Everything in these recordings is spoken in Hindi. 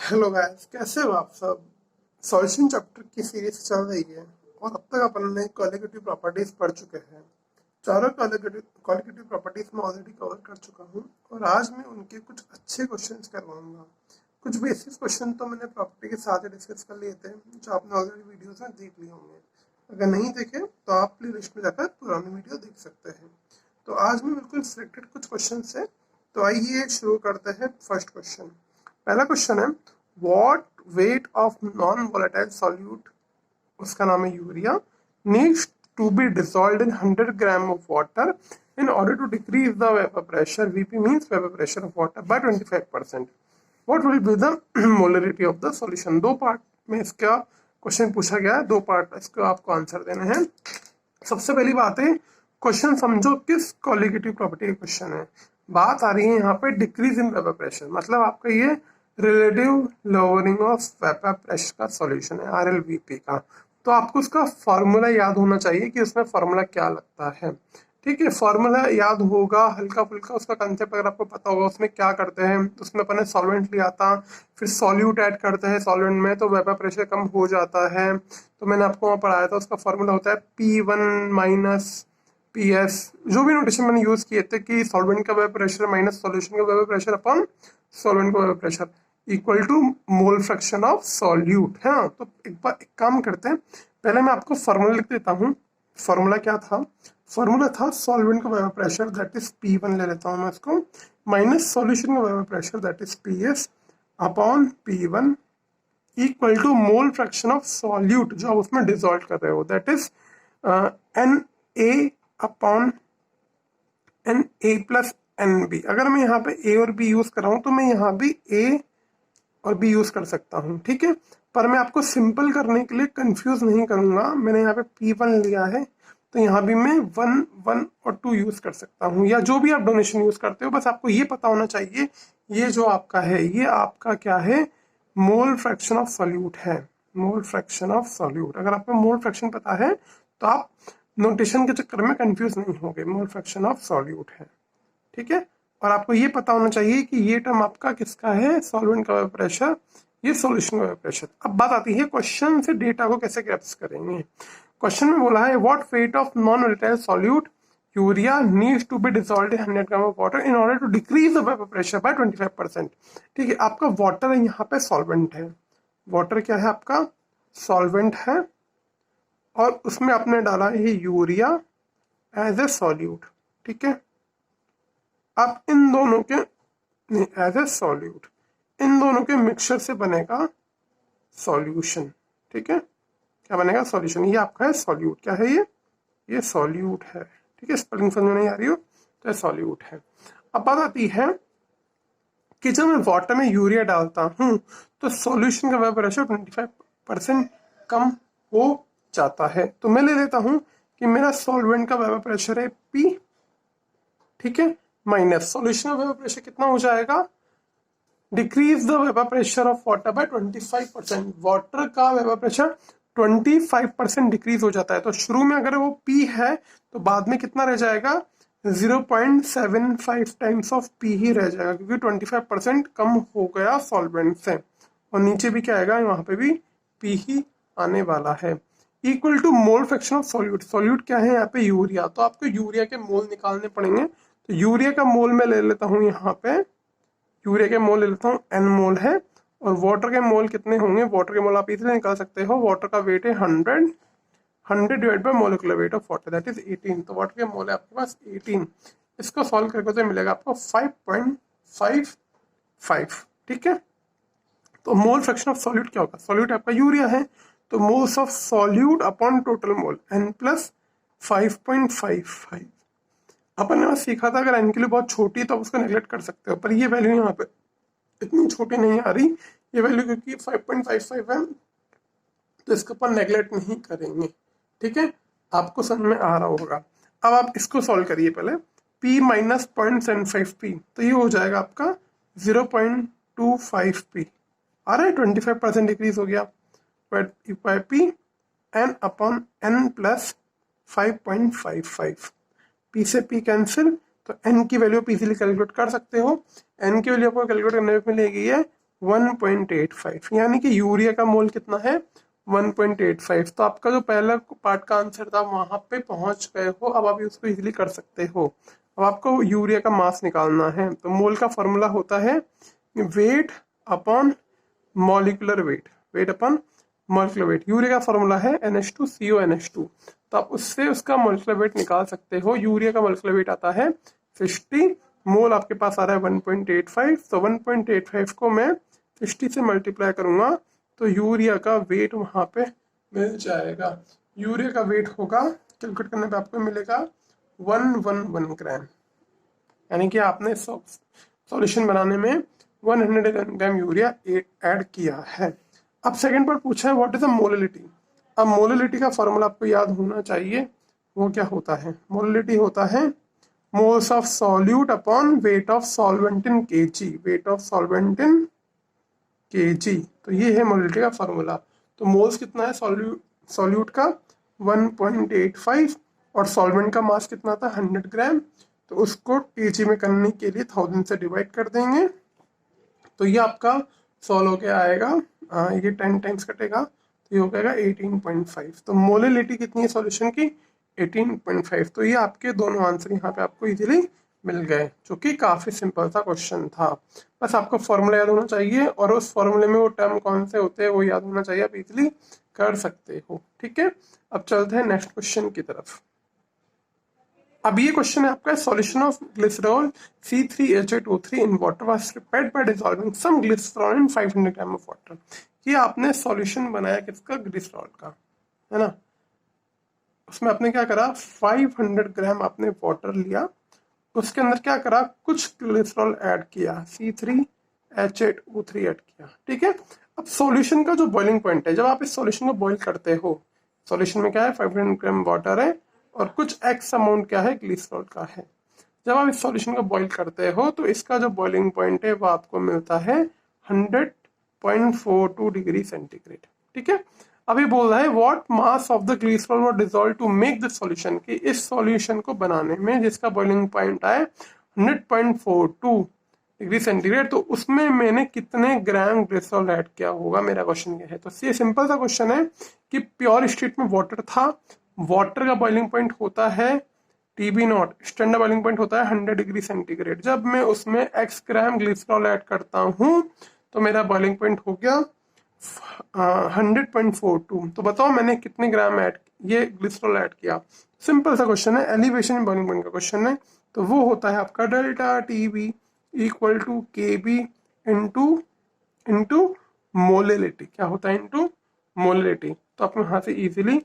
हेलो गाइस, कैसे हो आप सब। सॉल्यूशन चैप्टर की सीरीज चल रही है और अब तक अपन ने क्वालिटेटिव प्रॉपर्टीज पढ़ चुके हैं। चारों क्वालिटेटिव प्रॉपर्टीज में ऑलरेडी कवर कर चुका हूँ और आज मैं उनके कुछ अच्छे क्वेश्चंस करवाऊंगा। कुछ बेसिक क्वेश्चन तो मैंने प्रॉपर्टी के साथ ही डिस्कस कर लिए थे, जो आपने ऑलरेडी वीडियोस में देख लिए होंगे। अगर नहीं देखे तो आप प्ले लिस्ट में जाकर पुरानी वीडियो देख सकते हैं। तो आज मैं बिल्कुल सिलेक्टेड कुछ क्वेश्चन है, तो आइए शुरू करते हैं। फर्स्ट क्वेश्चन, पहला क्वेश्चन है, what weight of non volatile solute, उसका नाम है urea, needs to be dissolved in 100 gram of water in order to decrease the vapor pressure. Vp means vapor pressure of water by 25%. What will be the molarity of the solution? दो पार्ट में इसका क्वेश्चन पूछा गया है, दो पार्ट इसको आपको आंसर देने हैं। सबसे पहली बात है, क्वेश्चन समझो किस क्वालिटेटिव प्रॉपर्टी का क्वेश्चन है। बात आ रही है यहाँ पे डिक्रीज इन वेपर प्रेशर, मतलब आपका ये relative lowering of vapour pressure का सॉल्यूशन है, RLVP का। तो आपको उसका फॉर्मूला याद होना चाहिए कि उसमें फॉर्मूला क्या लगता है। ठीक है, फॉर्मूला याद होगा, हल्का फुल्का उसका कंसेप्ट अगर आपको पता होगा उसमें क्या करते हैं। उसमें अपन ने सॉल्वेंट लिया था, फिर सॉल्यूट ऐड करते हैं सॉल्वेंट में तो वेपर प्रेशर कम हो जाता है। तो मैंने आपको वहाँ पढ़ाया था, उसका फॉर्मूला होता है P1 माइनस PS। जो भी नोटेशन मैंने यूज किए थे कि सॉल्वेंट का वेपर प्रेशर माइनस सॉल्यूशन का वेपर प्रेशर अपॉन सॉल्वेंट का vapour pressure equal to mole fraction of solute है। तो एक काम करते हैं, पहले मैं आपको फॉर्मूला लिख देता हूँ। फॉर्मूला क्या था? फॉर्मूला था सॉल्वेंट का vapour pressure that is P1 ले लेता हूँ मैं इसको, माइनस सॉल्यूशन का vapour pressure that is PS upon P1 equal to mole fraction of solute जो आप उसमें डिसॉल्व कर रहे हो, that is Na upon Na plus NB। अगर मैं यहाँ पे A और B यूज कर रहा हूँ तो मैं यहाँ भी A और B यूज कर सकता हूँ, ठीक है। पर मैं आपको सिंपल करने के लिए कंफ्यूज नहीं करूंगा, मैंने यहाँ पे P1 लिया है तो यहाँ भी मैं 1 1 और 2 यूज कर सकता हूँ, या जो भी आप डोनेशन यूज करते हो। बस आपको ये पता होना चाहिए ये जो आपका है ये आपका क्या है, मोल फ्रैक्शन ऑफ सॉल्यूट है। मोल फ्रैक्शन ऑफ सॉल्यूट, अगर आपको मोल फ्रैक्शन पता है तो आप नोटेशन के चक्कर में कंफ्यूज नहीं होंगे। मोल फ्रैक्शन ऑफ सॉल्यूट है, ठीक है। और आपको ये पता होना चाहिए कि ये टर्म आपका किसका है, सॉल्वेंट का वेपर प्रेशर, ये सॉल्यूशन का वेपर प्रेशर। अब बात आती है क्वेश्चन से डेटा को कैसे ग्रैप्स करेंगे। क्वेश्चन में बोला है what weight of non volatile solute urea needs to be dissolved in 100 gram of water in order to decrease the vapour pressure by 25%। ठीक है, आपका वाटर है, यहाँ पे सॉल्वेंट है। वाटर क्या है आपका, सॉल्वेंट है, और उसमें आपने डाला है यूरिया एज ए सॉल्यूट, ठीक है। अब इन दोनों के एज ए सॉल्यूट, इन दोनों के मिक्सचर से बनेगा सॉल्यूशन, ठीक है। क्या बनेगा, सॉल्यूशन। ये आपका है सॉल्यूट, क्या है ये सॉल्यूट है, ठीक है। स्पेलिंग समझ में नहीं आ रही हो तो ये सॉल्यूट है। अब बात आती है कि जब मैं वाटर में यूरिया डालता हूं तो सॉल्यूशन का वेपर प्रेशर 25% कम हो जाता है। तो मैं ले लेता हूं कि मेरा सॉल्वेंट का वेपर प्रेशर है P, ठीक है, माइनस सॉल्यूशन का वेपर प्रेशर कितना हो जाएगा, decrease the vapour pressure of water bye 25%। Water का वेपर प्रेशर 25% डिक्रीज हो जाता है। तो शुरू में अगर वो P है तो बाद में कितना रह जाएगा, 0.75 टाइम्स ऑफ P ही रह जाएगा, क्योंकि 25% कम हो गया सॉल्वेंट से। और नीचे भी क्या आएगा, वहां पे भी P ही आने वाला है। Equal to mole fraction of solute, solute क्या है यहाँ पे, यूरिया। तो आपको यूरिया के मोल निकालने पड़ेंगे। तो यूरिया का मोल मैं ले लेता हूँ यहाँ पे, यूरिया के मोल ले लेता हूँ N मोल है, और वाटर के मोल कितने होंगे, वाटर के मोल आप इसलिए निकाल सकते हो, वाटर का वेट है 100 divide by molecular weight of water that is 18। तो वाटर के मोल है आपके पास 18। इसको सॉल्व करके तो मिलेगा आपको 5.55, ठीक है। तो मोल फ्रैक्शन ऑफ सॉल्यूट क्या होगा, सॉल्यूट आपका यूरिया है तो moles of solute upon total mole N plus 5.55। अपन ने बस सीखा था अगर एन के लिए बहुत छोटी है तो आप उसको नेगलेक्ट कर सकते हो, पर ये वैल्यू यहाँ पे इतनी छोटी नहीं आ रही ये वैल्यू, क्योंकि 5.55 है तो इसको अपन नेगलेक्ट नहीं करेंगे, ठीक है। आपको समझ में आ रहा होगा। अब आप इसको सॉल्व करिए पहले, P माइनस 0.75P, तो ये हो जाएगा आपका 0.25P। आ रहा है, 25% डिक्रीज हो गया by P N upon N plus 5.55। P से P कैंसिल, तो N की वैल्यू आप इजीली कैलकुलेट कर सकते हो। N की वैल्यू आपको कैलकुलेट करने में मिलेगी है 1.85, यानी कि यूरिया का मोल कितना है 1.85। तो आपका जो पहला पार्ट का आंसर था वहां पे पहुंच गए हो, अब आप उसको इजीली कर सकते हो। अब आपको यूरिया का मास निकालना है, तो मोल का फॉर्मूला होता है weight upon molecular weight, weight upon molecular weight. Urea का फॉर्मूला है NH2CO NH2, तो आप उससे उसका मॉलिकुलर वेट निकाल सकते हो। यूरिया का मॉलिकुलर वेट आता है 60, मोल आपके पास आ रहा है 1.85, तो 1.85 को मैं 60 से मल्टीप्लाई करूंगा तो यूरिया का वेट वहां पे मिल जाएगा। यूरिया का वेट होगा, कैलकुलेट करने पे आपको मिलेगा 111 ग्राम, यानी कि आपने सॉल्यूशन बनाने में 100 ग्राम यूरिया ऐड किया है। अब सेकंड पर पूछा है व्हाट इज द मोलिलिटी। अब मोलिलिटी का फॉर्मूला आपको याद होना चाहिए, वो क्या होता है? मोलिलिटी होता है moles of solute upon weight of solvent in KG, weight of solvent in KG. तो ये है मोलिलिटी का फॉर्मूला। तो मोल्स कितना है सॉल्यूट का 1.85, और सॉल्वेंट का मास कितना था 100 ग्राम, तो उसको केजी में करने के लिए 1000 से डिवाइड कर देंगे, तो ये आपका सॉल्व होके आएगा, ये 10 टाइम्स कटेगा तो ये हो जाएगा 18.5। तो मोलिलिटी कितनी है सॉल्यूशन की 18.5। तो ये आपके दोनों आंसर यहाँ पे आपको इजीली मिल गए, जो कि काफी सिंपल सा क्वेश्चन था। बस आपको फॉर्मूला याद होना चाहिए, और उस फॉर्मूले में वो टर्म कौन से होते हैं वो याद होना चाहिए, आप इजीली कर सकते हो। ठीक है, अब चलते हैं नेक्स्ट क्वेश्चन की तरफ। अब ये क्वेश्चन है आपका, solution of glycerol C3H8O3 in water was prepared by dissolving some glycerol in 500 gram of water. ये आपने सॉल्यूशन बनाया किसका? ग्लिसरॉल का, है ना। उसमें आपने क्या करा, 500 ग्राम आपने वाटर लिया, उसके अंदर क्या करा, कुछ ग्लिसरॉल ऐड किया, C3H8O3 ऐड किया। ठीक है, अब सॉल्यूशन का जो बॉइलिंग पॉइंट है, जब आप इस सॉल्यूशन को बॉइल करते हो, सॉल्यूशन में क्या है 500 ग्राम वाटर है और कुछ एक्स अमाउंट क्या है ग्लिसरॉल का है। जब आप इस सॉल्यूशन को बॉइल करते हो तो इसका जो बॉइलिंग पॉइंट है वो आपको मिलता है 100.42 डिग्री सेंटीग्रेड। ठीक है, अभी बोल रहा है what mass of the glycerol were dissolve to make this solution, कि इस सॉल्यूशन को बनाने में जिसका बॉइलिंग पॉइंट आए 100.42 डिग्री सेंटीग्रेड, तो उसमें मैंने कितने ग्राम ग्लिसरॉल ऐड किया होगा, मेरा क्वेश्चन ये है। तो ये सिंपल सा क्वेश्चन है कि प्योर स्टेट में वाटर था, वाटर का बॉइलिंग पॉइंट होता है TB0, स्टैंडर्ड बॉइलिंग पॉइंट होता है 100 डिग्री सेंटीग्रेड। जब मैं उसमें x ग्राम ग्लिसरॉल ऐड करता हूँ तो मेरा बॉइलिंग पॉइंट हो गया 100.42। तो बताओ मैंने कितने ग्राम ऐड ये ग्लिसरॉल ऐड किया। सिंपल सा क्वेश्चन है, एलिवेशन बॉइलिंग पॉइंट का क्वेश्चन है, तो वो होता है आपका delta TB equal to KB into into molality. क्या होता है? Into molality. तो आप यहाँ से इजीली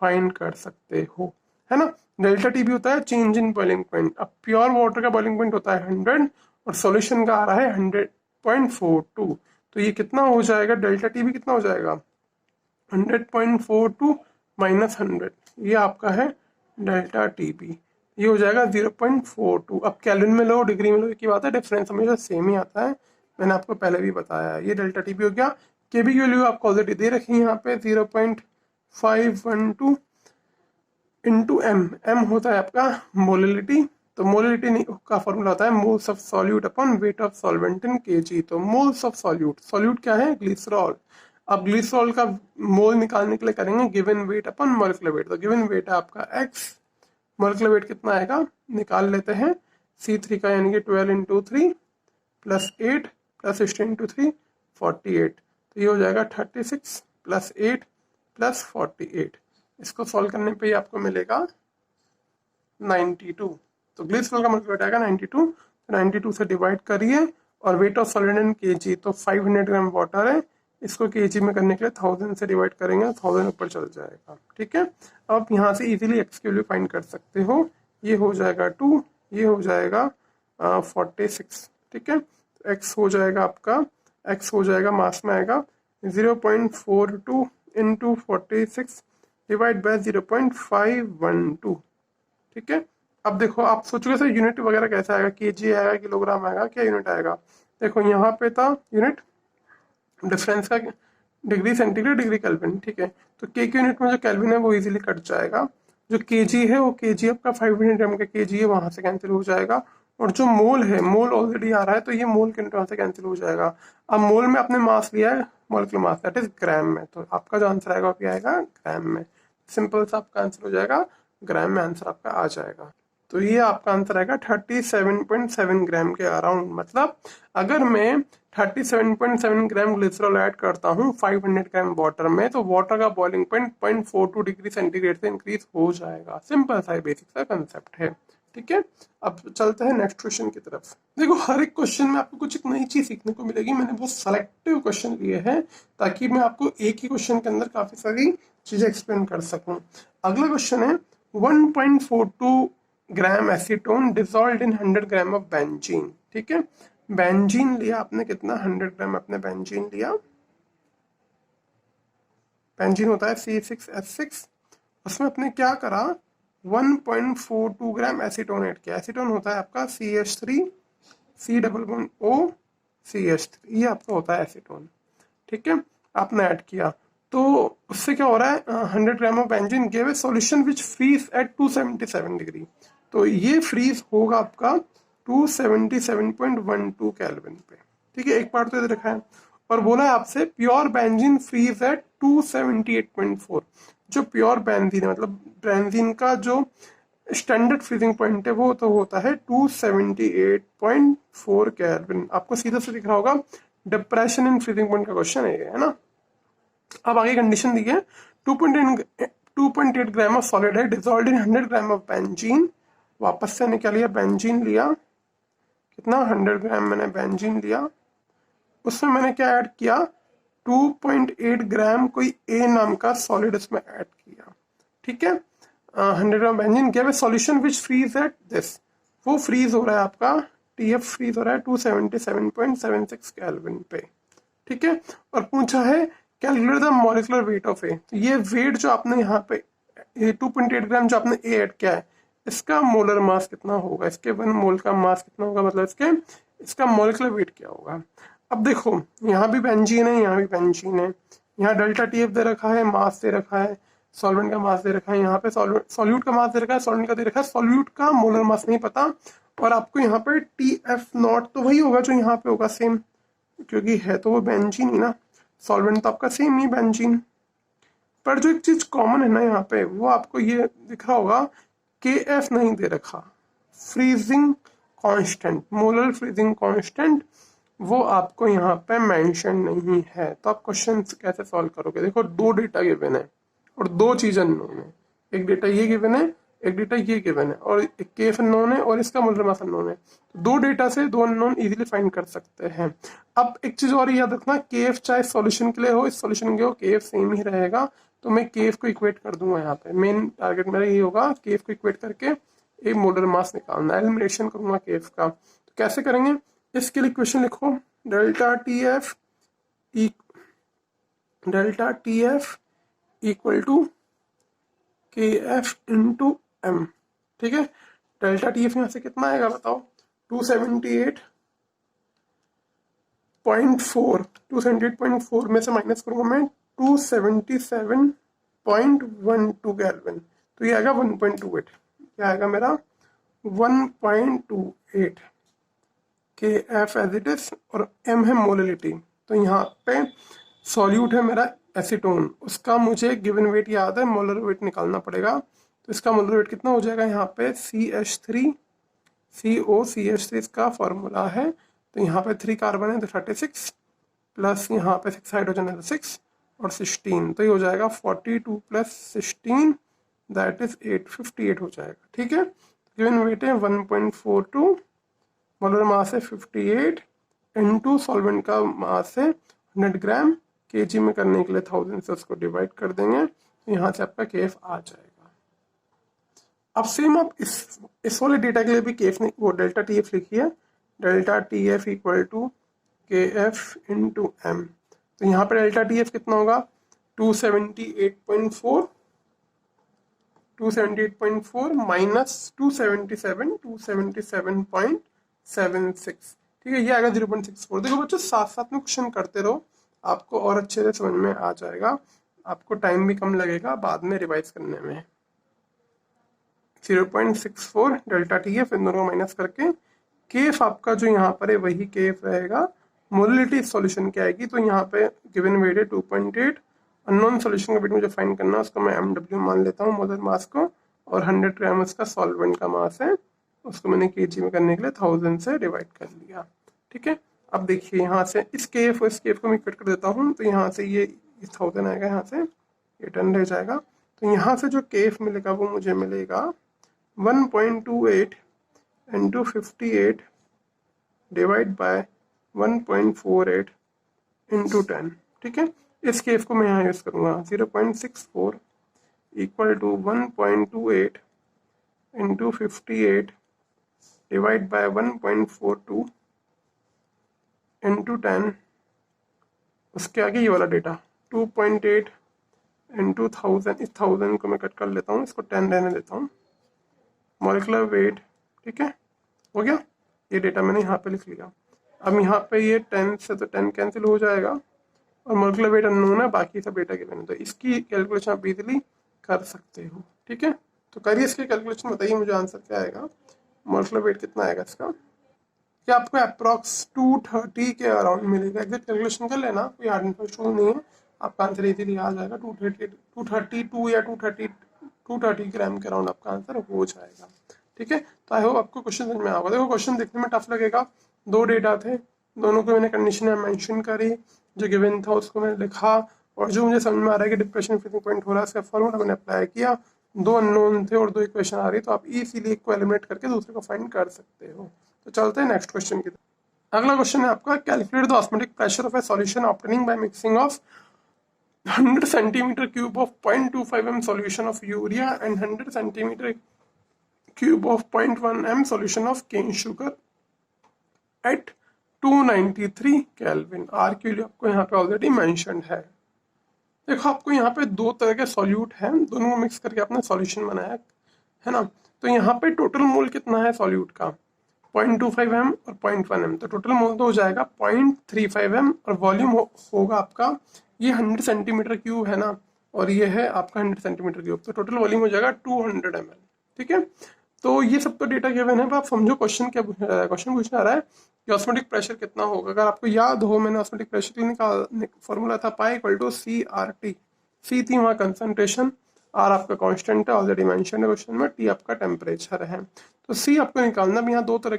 फाइंड कर सकते हो, है ना। डेल्टा TB होता है चेंज इन बॉइलिंग पॉइंट। अब प्योर वाटर का बॉइलिंग पॉइंट होता है 100 और सॉल्यूशन का आ रहा है 100.42, तो ये कितना हो जाएगा, डेल्टा TB कितना हो जाएगा 100.42 माइनस 100, ये आपका है डेल्टा TB, ये हो जाएगा 0.42। अब कैलोरी में लो डिग्री में लो एक ही बात है, डिफरेंस हमेशा सेम ही आता है, मैंने आपको पहले भी बताया है। ये डेल्टा TB हो गया, KB की वैल्यू आपको ऑलरेडी दे रखी है यहाँ पे 0.512 इंटू एम होता है आपका मोलिलिटी। तो मोलिलिटी का फॉर्मूला होता है moles of solute upon weight of solvent in KG. तो मोल्स ऑफ सॉल्यूट, सॉल्यूट क्या है ग्लिसरॉल, अब ग्लिसरॉल का मोल निकालने के लिए करेंगे given weight upon molecular weight. तो गिवन वेट है आपका x, मॉलिक्यूलर वेट कितना आएगा निकाल लेते हैं, C3 का यानी कि 12 इंटू 3 प्लस 8 प्लस 16 इंटू 3 48, तो ये हो जाएगा 36 प्लस 8 प्लस 48। इसको सॉल्व करने पे ही आपको मिलेगा 92। तो ग्लिसरॉल का मॉलिक्यूलर वेट आएगा 92, तो 92 से डिवाइड करिए, और weight of solvent in KG, तो 500 ग्राम वाटर है, इसको केजी में करने के लिए 1000 से डिवाइड करेंगे, 1000 ऊपर चल जाएगा। ठीक है, अब यहाँ से इजीली एक्स की वैल्यू फाइंड कर सकते हो, ये हो जाएगा 2, ये हो जाएगा 46। ठीक है, तो एक्स हो जाएगा आपका, एक्स हो जाएगा मास में आएगा 0.42 इंटू 46 डिवाइड बाय 0.512। ठीक है, अब देखो आप सोचोगे सर यूनिट वगैरह कैसा आएगा, केजी आएगा किलोग्राम आएगा, क्या यूनिट आएगा। देखो यहाँ पे था यूनिट डिफरेंस का डिग्री सेंटीग्रेड डिग्री केल्विन। ठीक है, तो के यूनिट में जो केल्विन है वो इजीली कट जाएगा, जो केजी है वो केजी आपका 500 ग्राम का केजी है वहां से कैंसिल हो जाएगा, और जो मोल है, मोल ऑलरेडी आ रहा है, तो ये मोल के इंटरवल से कैंसिल हो जाएगा। अब मोल में आपने मास लिया है, molecular mass that is gram में, तो आपका जो आंसर आएगा वो क्या आएगा, ग्राम में। सिंपल सा आपका आंसर हो जाएगा, ग्राम में आंसर आपका आ जाएगा। तो ये आपका आंसर आएगा 37.7 ग्राम के अराउंड। मतलब अगर मैं 37.7 ग्राम ग्लिसरॉल ऐड करता हूँ 500 ग्राम वाटर में, तो वाटर का बॉइलिंग पॉइंट 0.42 डिग्री सेंटीग्रेड से इंक्रीज हो जाएगा। सिंपल सा बेसिक सा कंसेप्ट है, ठीक है। अब चलते हैं नेक्स्ट क्वेश्चन की तरफ। देखो हर एक क्वेश्चन में आपको कुछ एक नई चीज सीखने को मिलेगी। मैंने बहुत सेलेक्टिव क्वेश्चन लिए हैं ताकि मैं आपको एक ही क्वेश्चन के अंदर काफी सारी चीजें एक्सप्लेन कर सकूं। अगला क्वेश्चन है 1.42 gram acetone dissolved in 100 gram of benzene. ठीक है, बेंजीन लिया आपने कितना, 100 ग्राम आपने बेंजीन लिया। बेंजीन होता है C6H6। उसमें आपने क्या करा, 1.42 ग्राम एसीटोन ऐड किया। एसीटोन होता है आपका CH3 C double bond O CH3, ये आपका होता है एसीटोन। ठीक है, आपने ऐड किया तो उससे क्या हो रहा है, 100 gram of benzene give a solution which freeze at 277 degree. तो ये फ्रीज होगा आपका 277.12 केल्विन पे। ठीक है, एक पार्ट तो इधर रखा है। और बोला है आपसे प्योर बेंजीन फ्रीज एट 278.4। जो प्योर बेंजीन है, मतलब बेंजीन का जो स्टैंडर्ड फ्रीजिंग पॉइंट है वो तो होता है 278.4 केल्विन। आपको सीधा से दिख रहा होगा, डिप्रेशन इन फ्रीजिंग पॉइंट का क्वेश्चन है ना। अब आगे कंडीशन दी है 2.8 ग्राम ऑफ सॉलिड है dissolved in 100 gram of benzene. वापस से क्या लिया, बेंजीन लिया, कितना 100 ग्राम मैंने बेंजीन लिया। उसमें मैंने क्या ऐड किया, 2.8 ग्राम कोई ए नाम का सॉलिड इसमें ऐड किया। ठीक है, 100 gram benzene give a solution which freeze at this. वो फ्रीज हो रहा है आपका, TF फ्रीज हो रहा है 277.76 केल्विन पे। ठीक है, और पूछा है calculate the molecular weight of A. तो ये वेट जो आपने यहाँ पे 2.8 ग्राम जो आपने ए ऐड किया है, इसका मोलर मास कितना होगा, इसके 1 मोल का मास कितना होगा, मतलब इसका मॉलिक्यूलर वेट क्या होगा। अब देखो यहाँ भी बेंजीन है, यहाँ भी बेंजीन है, यहाँ डेल्टा TF दे रखा है, मास दे रखा है, सॉल्वेंट का मास दे रखा है, यहाँ पे सॉल्यूट का मास दे रखा है, सॉल्वेंट का दे रखा है, सॉल्यूट का मोलर मास नहीं पता। और आपको यहाँ पे TF नॉट तो वही होगा जो यहाँ पे होगा सेम, क्योंकि है तो वो बेंजीन ही ना, सॉल्वेंट तो आपका सेम ही बेंजीन। पर जो एक चीज कॉमन है ना यहाँ पे, वो आपको ये दिख रहा होगा, KF नहीं दे रखा, freezing constant, molar freezing constant, वो आपको यहाँ पे मेंशन नहीं है। तो आप क्वेश्चन कैसे सॉल्व करोगे। देखो दो डेटा गिवन है और दो चीज अननोन है, एक डेटा ये गिवन है, एक डेटा ये गिवन है, और एक केफ अननोन है और इसका मोलर मास अननोन है। तो दो डेटा से दो अननोन इजीली फाइंड कर सकते हैं। अब एक चीज और याद रखना, केफ चाहे सॉल्यूशन के लिए हो, इस सॉल्यूशन के हो, केफ सेम ही रहेगा। तो मैं केफ को इक्वेट कर दूंगा, यहाँ पे मेन टारगेट मेरा ये होगा, केफ को इक्वेट करके एक मोलर मास निकालना, एलिमिनेशन करूंगा केफ का। तो कैसे करेंगे, इसके लिए इक्वेशन लिखो, delta T F equal to KF into M। ठीक है, डेल्टा TF यहाँ से कितना आएगा बताओ, 278.4 में से माइनस करूंगा मैं 277.12 केल्विन, तो ये आएगा 1.28। क्या आएगा मेरा 1.28 KF एज इट इज, और M है मोलिलिटी। तो यहाँ पे सॉल्यूट है मेरा एसीटोन, उसका मुझे गिवन वेट याद है, मोलर वेट निकालना पड़ेगा। तो इसका मोलर वेट कितना हो जाएगा, यहाँ पे CH3 इसका फॉर्मूला है। तो यहाँ पे 3 कार्बन है तो 36, प्लस यहाँ पे 6 हाइड्रोजन है तो 6 और 16, तो ये हो जाएगा 42 प्लस 16 दैट इज 858 हो जाएगा। ठीक है, गिवन वेट है 1.42, मोलर मास है 58, इनटू सॉल्वेंट का मास है 100 ग्राम, केजी में करने के लिए 1000 से उसको डिवाइड कर देंगे, तो यहाँ से आपका केएफ आ जाएगा। अब सेम आप इस वाले डेटा के लिए भी केएफ वो डेल्टा TF लिखिए, delta TF equal to KF into M। तो यहाँ पर डेल्टा TF कितना होगा 278.4 माइनस 277.76। ठीक है, ये आएगा 0.64। देखो बच्चों साथ साथ में क्वेश्चन करते रहो, आपको और अच्छे से समझ में आ जाएगा, आपको टाइम भी कम लगेगा बाद में रिवाइज करने में। 0.64 डेल्टा TF इन दोनों को माइनस करके केफ आपका जो यहाँ पर है वही केफ रहेगा। मोलिलिटी सॉल्यूशन क्या आएगी, तो यहाँ पे गिवन वेट है 2.8, अननोन सॉल्यूशन का वेट मुझे फाइंड करना है, उसको मैं MW मान लेता हूँ मोलर मास को, और 100 ग्राम उसका सॉल्वेंट का मास है, उसको मैंने केजी में करने के लिए 1000 से डिवाइड कर लिया। ठीक है, अब देखिए यहाँ से इस केफ और इस केफ को मैं इक्वेट कर देता हूँ, तो यहाँ से ये 1000 आएगा, यहाँ से ये 10 रह जाएगा। तो यहाँ से जो केफ मिलेगा वो मुझे मिलेगा 1.28 इंटू 58 डिवाइड बाय 1.48 इंटू 10। ठीक है, इस केफ को मैं यहाँ यूज़ करूँगा 0.64 equal to 1.28 into 58 divide by 1.42 into 10। उसके आगे ये वाला डेटा 2.8 इंटू 1000, इस 1000 को मैं कट कर लेता हूँ, इसको 10 रहने देता हूँ। मॉलिक्यूलर वेट, ठीक है, हो गया, ये डेटा मैंने यहाँ पे लिख लिया। अब यहाँ पे ये 10 से तो 10 कैंसिल हो जाएगा, और मॉलिक्यूलर वेट अननोन है, बाकी सब डेटा गिवन है, तो इसकी कैलकुलेशन आप इजीली कर सकते हो। ठीक है, तो करिए इसकी कैलकुलेशन, बताइए मुझे आंसर क्या आएगा, मॉलिक्यूलर वेट कितना आएगा इसका। ये आपको अप्रॉक्स 230 के अराउंड मिलेगा। एग्जैक्ट कैलकुलेशन कर लेना, कोई हार्ड एंड फास्ट रूल नहीं है, आपका आंसर इजीली आ जाएगा। 232 या 230 ग्राम के अराउंड आपका आंसर हो जाएगा। ठीक है, तो आई होप आपको क्वेश्चन समझ में आएगा। देखो क्वेश्चन देखने में टफ लगेगा, दो डेटा थे, दोनों को मैंने कंडीशन मेंशन करी, जो गिवन था उसको मैंने लिखा, और जो मुझे समझ में आ रहा है कि डिप्रेशन फ्रीजिंग पॉइंट हो रहा है, इसका फॉर्मूला मैंने अप्लाई किया, दो अननोन थे और दो इक्वेशन आ रही, तो आप इजीली एक को एलिमिनेट करके दूसरे को फाइंड कर सकते हो। तो चलते हैं नेक्स्ट क्वेश्चन की तरफ। अगला क्वेश्चन है आपका, calculate the osmotic pressure of A solution obtaining by mixing of 100 centimeter cube of 0.25 m solution of urea and 100 centimeter cube of 0.1 m solution of cane sugar at 293 kelvin. R की वैल्यू आपको यहाँ पे ऑलरेडी मेंशन्ड है। देखो आपको यहाँ पे दो तरह के सॉल्यूट हैं, दोनों को मिक्स करके आपने सॉल्यूशन बनाया है ना। तो यहाँ पे टोटल मोल कितना है सॉल्यूट का, 0.25 m और 0.1 m, तो टोटल मोल तो हो जाएगा 0.35 m, और वॉल्यूम होगा आपका, ये 100 सेंटीमीटर क्यूब है ना, और ये है आपका 100 सेंटीमीटर क्यूब, तो टोटल वॉल्यूम हो जाएगा 200 ml। ठीक है, तो ये सब तो डेटा गिवन है, आप समझो क्वेश्चन क्या पूछ रहा है। क्वेश्चन पूछना रहा है कि ऑस्मोटिक प्रेशर कितना होगा। अगर आपको याद हो, मैंने ऑस्मोटिक प्रेशर के लिए निकाल फॉर्मूला था पाई इक्वल टू CRT। सी थी वहाँ कंसंट्रेशन, आर आपका कांस्टेंट है, ऑलरेडी मेंशन है क्वेश्चन में, टी आपका टेम्परेचर है। तो सी आपको निकालना, अब यहाँ दो तरह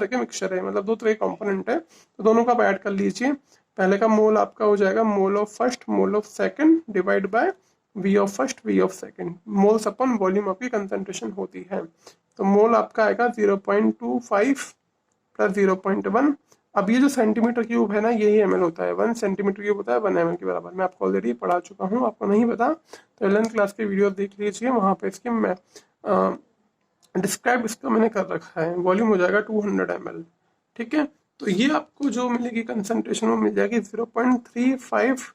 के मिक्सचर है, मतलब दो तरह के कंपोनेंट है, तो दोनों का आप ऐड कर लीजिए। पहले का मोल आपका हो जाएगा mole of first mole of second divide by V of first V of second, moles upon volume आपकी कंसंट्रेशन होती है। तो मोल आपका आएगा 0.25 प्लस 0.1। अब ये जो सेंटीमीटर क्यूब है ना, यही ml होता है, 1 सेंटीमीटर क्यूब होता है 1 ml के बराबर। मैं आपको ऑलरेडी पढ़ा चुका हूँ, आपको नहीं पता तो 11th क्लास के वीडियो देख लीजिए, वहाँ पे इसके मैं डिस्क्राइब इसका मैंने कर रखा है। वॉल्यूम हो जाएगा 200 ml। ठीक है, तो ये आपको जो मिलेगी कंसंट्रेशन वो मिल जाएगी 0.35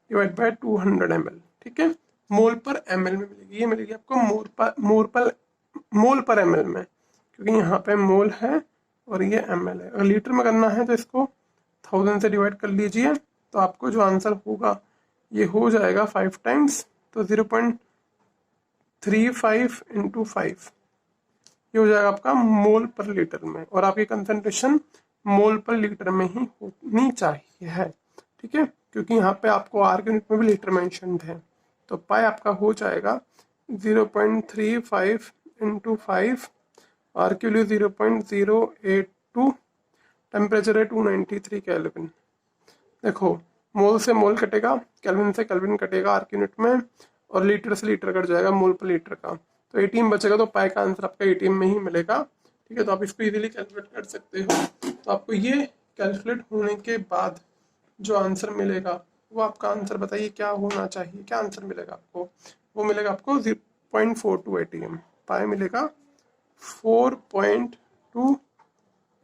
डिवाइड बाय 200 ml। ठीक है, मोल पर ml में मिलेगी, ये मिलेगी आपको मोल पर ml में, क्योंकि यहाँ पे मोल है और ये ml है। अगर लीटर में करना है तो इसको 1000 से डिवाइड कर लीजिए, तो आपको जो आंसर होगा ये हो जाएगा 5 टाइम्स, तो 0.35 इंटू 5, ये हो जाएगा आपका मोल पर लीटर में, और आपकी कंसंट्रेशन मोल पर लीटर में ही होनी चाहिए है। ठीक है, क्योंकि यहाँ पे आपको आर के यूनिट में भी लीटर मेंशन्ड है, तो पाई आपका हो जाएगा 0.35 इंटू 5, आर की वैल्यू 0.082, टेम्परेचर है 293 केल्विन। देखो मोल से मोल कटेगा, केल्विन से केल्विन कटेगा आर की यूनिट में, और लीटर से लीटर कट जाएगा मोल पर लीटर का, तो एटीएम बचेगा, तो पाई का आंसर आपका एटीएम में ही मिलेगा। ठीक है, तो आप इसको इजीली कैलकुलेट कर सकते हो। तो आपको ये कैलकुलेट होने के बाद जो आंसर मिलेगा वो आपका आंसर बताइए क्या होना चाहिए, क्या आंसर मिलेगा आपको, वो मिलेगा आपको 0.42 एटीएम। पाई मिलेगा 4.2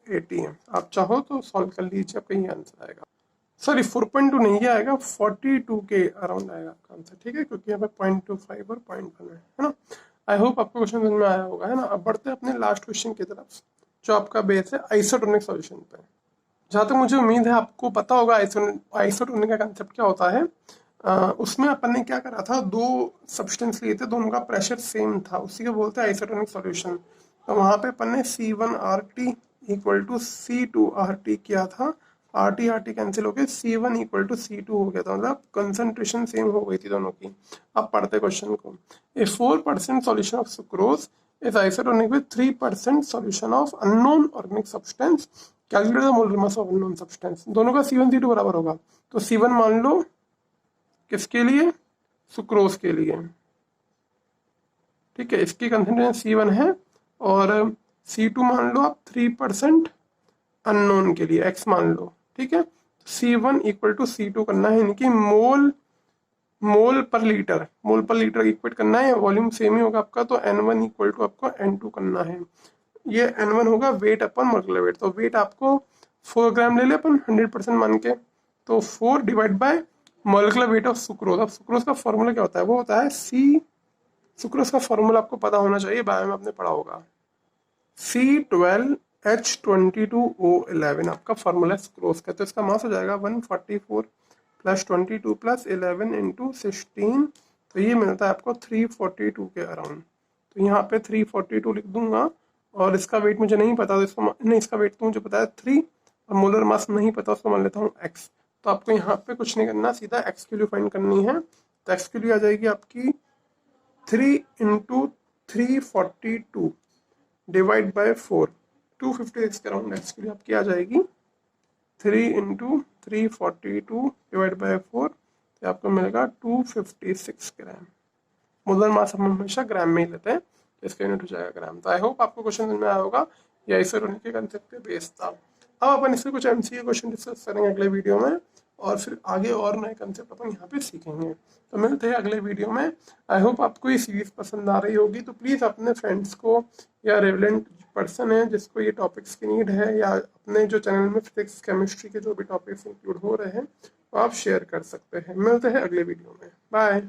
एटीएम। आप चाहो तो सॉल्व कर लीजिए, आपका ये आंसर आएगा। सॉरी 4.2 नहीं, ये आएगा 42 के अराउंड आएगा आपका आंसर। ठीक है, क्योंकि यहाँ पे 0.25 और 0.1 है ना। आई होप आपको क्वेश्चन समझ में आया होगा, है ना। अब बढ़ते हैं अपने लास्ट क्वेश्चन की तरफ, जो आपका बेस है आइसोटोनिक सॉल्यूशन पे। जहाँ तक मुझे उम्मीद है आपको पता होगा आइसोटोनिक का कंसेप्ट क्या होता है। उसमें अपन ने क्या करा था, दो सब्सटेंस लिए थे, दोनों का प्रेशर सेम था, उसी को बोलते हैं आइसोटोनिक सॉल्यूशन। तो वहां पे अपन ने C1RT इक्वल टू C2RT किया था, RT कैंसिल हो गए, C1 इक्वल टू C2 हो गया था, मतलब कंसंट्रेशन सेम हो गई थी दोनों की। अब पढ़ते क्वेश्चन को। ए 4% solution of sucrose is isotonic with 3% solution of unknown organic substance, calculate the molar mass of unknown substance. दोनों का C1 C2 बराबर होगा, तो C1 मान लो किसके लिए, सुक्रोज के लिए, ठीक है, इसकी कंसंट्रेशन C1 है, और C2 मान लो आप 3% अननोन के लिए x मान लो, ठीक है। C1 इक्वल टू C2 करना है, इनकी मोल पर लीटर इक्वेट करना है, वॉल्यूम सेम ही होगा आपका, तो N1 इक्वल टू आपको N2 करना है। ये N1 होगा वेट अपन मोलकुलर वेट, तो वेट आपको 4 ग्राम ले ले अपन 100% मान के, तो 4 divide by molecular weight of sucrose. अब सुक्रोज का फॉर्मूला क्या होता है, वो होता है सुक्रोज का फॉर्मूला आपको पता होना चाहिए, बायो में आपने पढ़ा होगा, C12H22O11 आपका फॉर्मूला सुक्रोज का। तो इसका मास हो जाएगा 144 प्लस 22 प्लस 11 इंटू 16, तो ये मिलता है आपको 342 के अराउंड। तो यहाँ पे 342 लिख दूंगा, और इसका वेट मुझे नहीं पता, तो इसको नहीं, इसका वेट तो मुझे पता है 3, और मोलर मास नहीं पता, उसको मान लेता हूँ x। तो आपको यहाँ पे कुछ नहीं करना, सीधा x की वैल्यू फाइंड करनी है। तो x की वैल्यू आ जाएगी आपकी 3 इंटू 342 डिवाइड बाय 4, 256 के अराउंड x की वैल्यू आपकी आ जाएगी। 3 इंटू 342 डिवाइड बाय 4, तो आपको मिलेगा 256 ग्राम। मोलर मास हम हमेशा ग्राम में ही लेते हैं, तो इसका यूनिट हो जाएगा ग्राम। तो आई होप आपको क्वेश्चन समझ में आया होगा, ये आइसोटोनिक के कंसेप्ट पे बेस्ड था। अब अपन इससे कुछ MCQ क्वेश्चन डिस्कस करेंगे अगले वीडियो में, और फिर आगे और नए कंसेप्ट अपन यहाँ पे सीखेंगे। तो मिलते हैं अगले वीडियो में। आई होप आपको ये सीरीज पसंद आ रही होगी, तो प्लीज़ अपने फ्रेंड्स को या रेलेवेंट पर्सन है जिसको ये टॉपिक्स की नीड है, या अपने जो चैनल में फिजिक्स केमिस्ट्री के जो भी टॉपिक्स इंक्लूड हो रहे हैं, वो आप शेयर कर सकते हैं। मिलते हैं अगले वीडियो में, बाय।